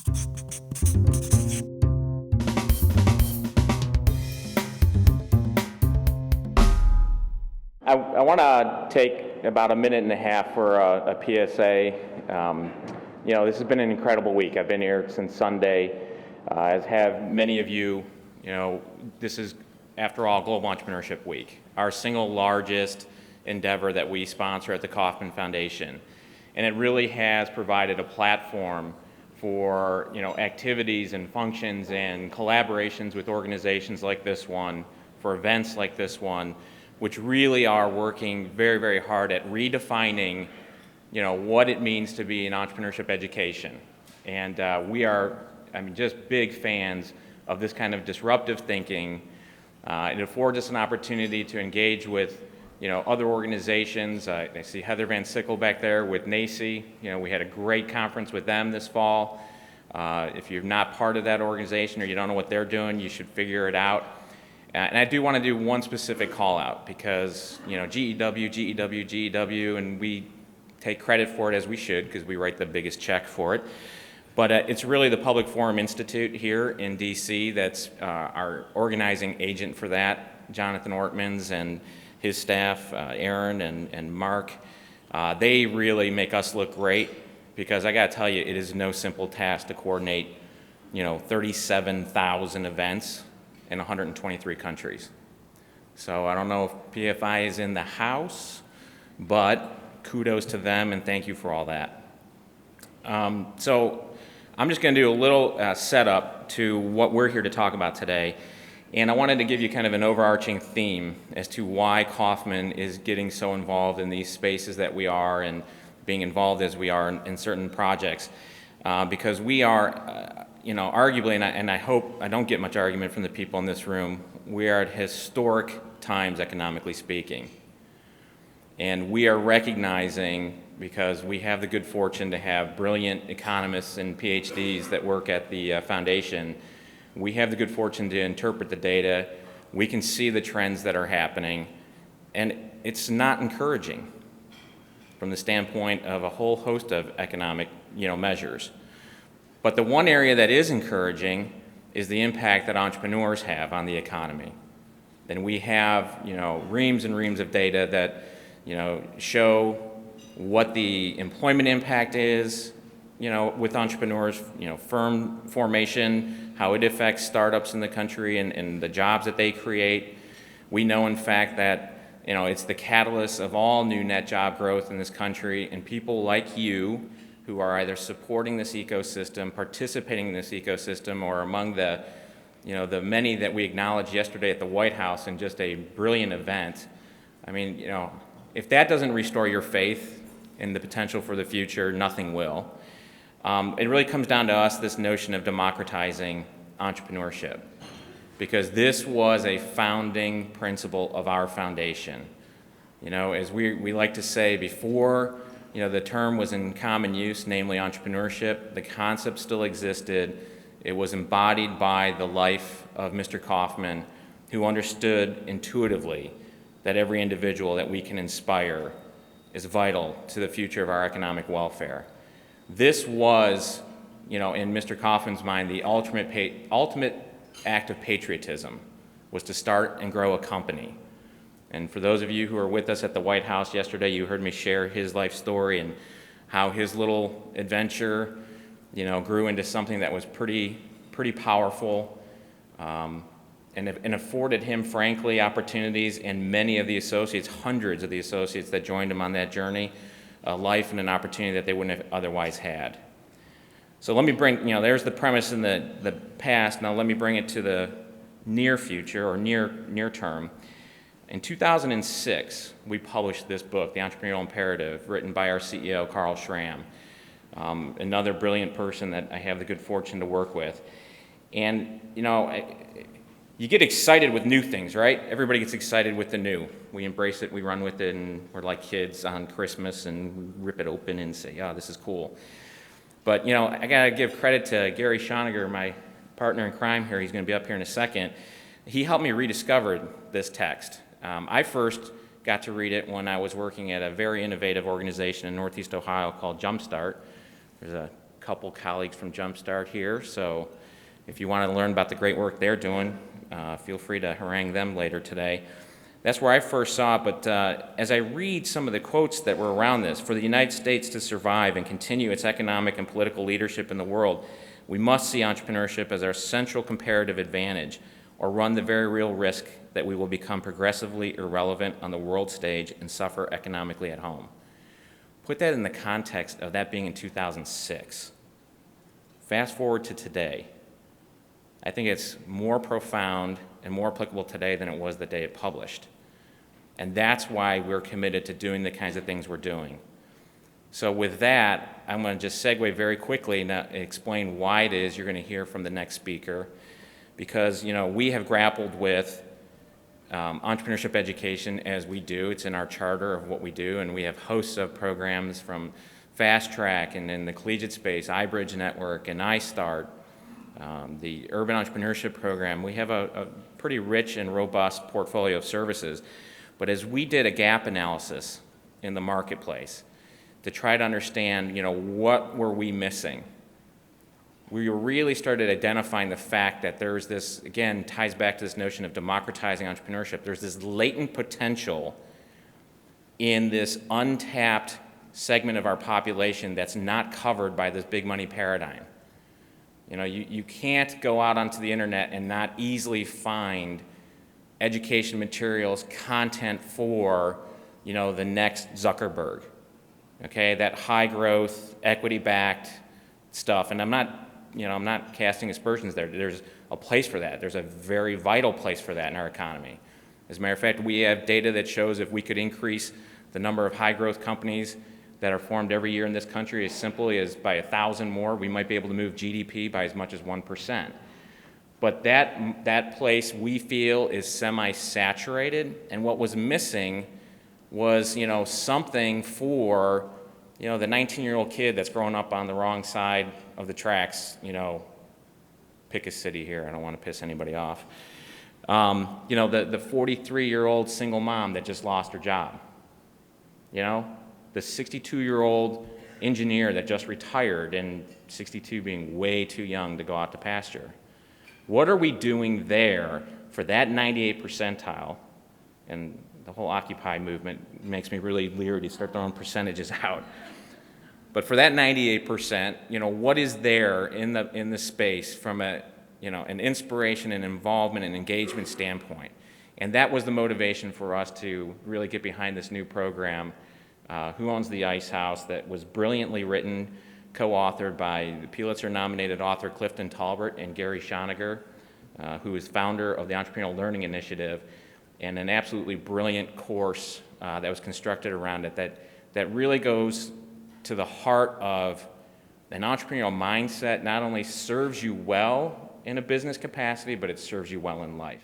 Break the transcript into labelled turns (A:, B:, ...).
A: I want to take about a minute and a half for a PSA. This has been an incredible week. I've been here since Sunday, as have many of you. This is, after all, Global Entrepreneurship Week, our single largest endeavor that we sponsor at the Kauffman Foundation. And it really has provided a platform for activities and functions and collaborations with organizations like this one, for events like this one, which really are working very, very hard at redefining what it means to be an entrepreneurship education. And we are, just big fans of this kind of disruptive thinking. It affords us an opportunity to engage with other organizations. I see Heather Van Sickle back there with NACI. We had a great conference with them this fall. If you're not part of that organization or you don't know what they're doing, you should figure it out. And I do want to do one specific call out because, GEW, and we take credit for it as we should because we write the biggest check for it. But it's really the Public Forum Institute here in DC that's our organizing agent for that, Jonathan Ortmans and his staff, Aaron and Mark. They really make us look great because I got to tell you, it is no simple task to coordinate, 37,000 events in 123 countries. So I don't know if PFI is in the house, but kudos to them and thank you for all that. So I'm just going to do a little setup to what we're here to talk about today. And I wanted to give you kind of an overarching theme as to why Kauffman is getting so involved in these spaces that we are and being involved as we are in certain projects. Because we are, arguably, and I hope I don't get much argument from the people in this room, we are at historic times economically speaking. And we are recognizing, because we have the good fortune to have brilliant economists and PhDs that work at the foundation, we have the good fortune to interpret the data. We can see the trends that are happening, and it's not encouraging from the standpoint of a whole host of economic, measures. But the one area that is encouraging is the impact that entrepreneurs have on the economy. And we have, reams and reams of data that, show what the employment impact is, with entrepreneurs, firm formation, how it affects startups in the country and the jobs that they create. We know, in fact, that, it's the catalyst of all new net job growth in this country, and people like you who are either supporting this ecosystem, participating in this ecosystem, or among the, the many that we acknowledged yesterday at the White House in just a brilliant event. If that doesn't restore your faith in the potential for the future, nothing will. It really comes down to us, this notion of democratizing entrepreneurship, because this was a founding principle of our foundation. As we like to say, before the term was in common use, namely entrepreneurship, the concept still existed. It was embodied by the life of Mr. Kauffman, who understood intuitively that every individual that we can inspire is vital to the future of our economic welfare. This was, in Mr. Kauffman's mind, the ultimate act of patriotism was to start and grow a company. And for those of you who were with us at the White House yesterday, you heard me share his life story and how his little adventure, grew into something that was pretty powerful, and afforded him, frankly, opportunities, and many of the associates, hundreds of the associates that joined him on that journey, a life and an opportunity that they wouldn't have otherwise had. So let me bring, there's the premise in the past. Now let me bring it to the near future or near term. In 2006, we published this book, The Entrepreneurial Imperative, written by our CEO, Carl Schramm, another brilliant person that I have the good fortune to work with. And, you get excited with new things, right? Everybody gets excited with the new. We embrace it, we run with it, and we're like kids on Christmas and rip it open and say, yeah, this is cool. But, I got to give credit to Gary Schoniger, my partner in crime here. He's going to be up here in a second. He helped me rediscover this text. I first got to read it when I was working at a very innovative organization in Northeast Ohio called Jumpstart. There's a couple colleagues from Jumpstart here, so if you want to learn about the great work they're doing, feel free to harangue them later today. That's where I first saw it, but as I read some of the quotes that were around this, for the United States to survive and continue its economic and political leadership in the world, we must see entrepreneurship as our central comparative advantage, or run the very real risk that we will become progressively irrelevant on the world stage and suffer economically at home. Put that in the context of that being in 2006. Fast forward to today. I think it's more profound and more applicable today than it was the day it published. And that's why we're committed to doing the kinds of things we're doing. So with that, I'm going to just segue very quickly and explain why it is you're going to hear from the next speaker. Because, we have grappled with entrepreneurship education as we do. It's in our charter of what we do, and we have hosts of programs from Fast Track and in the collegiate space, iBridge Network and iStart, the Urban Entrepreneurship Program. We have a pretty rich and robust portfolio of services. But as we did a gap analysis in the marketplace to try to understand, what were we missing, we really started identifying the fact that there's this, again, ties back to this notion of democratizing entrepreneurship. There's this latent potential in this untapped segment of our population that's not covered by this big money paradigm. You can't go out onto the internet and not easily find education materials, content for, the next Zuckerberg, okay? That high growth, equity-backed stuff. And I'm not casting aspersions there. There's a place for that. There's a very vital place for that in our economy. As a matter of fact, we have data that shows if we could increase the number of high growth companies that are formed every year in this country as simply as by 1,000 more, we might be able to move GDP by as much as 1%. But that place, we feel, is semi-saturated, and what was missing was, something for, the 19-year-old kid that's growing up on the wrong side of the tracks, pick a city here, I don't want to piss anybody off. The 43-year-old single mom that just lost her job. The 62-year-old engineer that just retired, and 62 being way too young to go out to pasture. What are we doing there for that 98 percentile? And the whole Occupy movement makes me really leery to start throwing percentages out. But for that 98%, what is there in the space from an inspiration and involvement and engagement standpoint? And that was the motivation for us to really get behind this new program, Who Owns the Ice House, that was brilliantly written, co-authored by the Pulitzer-nominated author Clifton Talbert and Gary Schoniger, who is founder of the Entrepreneurial Learning Initiative, and an absolutely brilliant course that was constructed around it that really goes to the heart of an entrepreneurial mindset. Not only serves you well in a business capacity, but it serves you well in life.